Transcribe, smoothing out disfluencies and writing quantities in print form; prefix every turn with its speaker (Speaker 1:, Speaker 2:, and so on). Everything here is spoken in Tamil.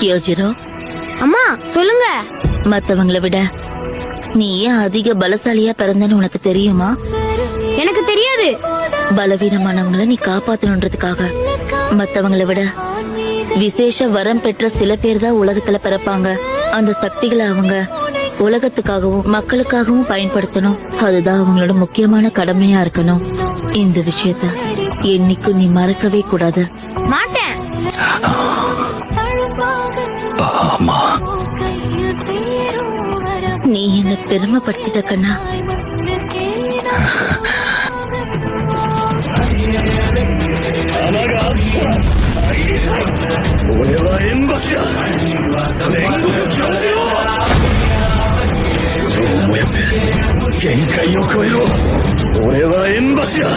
Speaker 1: யோஜிரோ,
Speaker 2: அம்மா சொல்லுங்க.
Speaker 1: மத்தவங்களை விட நீ ஏன் அதிக பலசாலியா பிறந்தன்னு உனக்கு தெரியுமா?
Speaker 2: எனக்கு தெரியாது.
Speaker 1: பலவீனமானவங்களை நீ காப்பாத்தணுன்றதுக்காக மத்தவங்களை விட விசேஷ வரம் பெற்ற சில பேர் தான் உலகத்துல பிறப்பாங்க. அந்த சக்திகளை அவங்க உலகத்துக்காகவும் மக்களுக்காகவும் பயன்படுத்தணும். அதுதான் அவங்களோட முக்கியமான கடமையா இருக்கணும். இந்த விஷயத்த என்னைக்கும் நீ மறக்கவே கூடாது.
Speaker 2: மாட்டேன்.
Speaker 1: நீ என்ன பெருமைப்படுத்திட்ட கண்ணா.
Speaker 3: 限界を超えろ。俺はエンバシだ。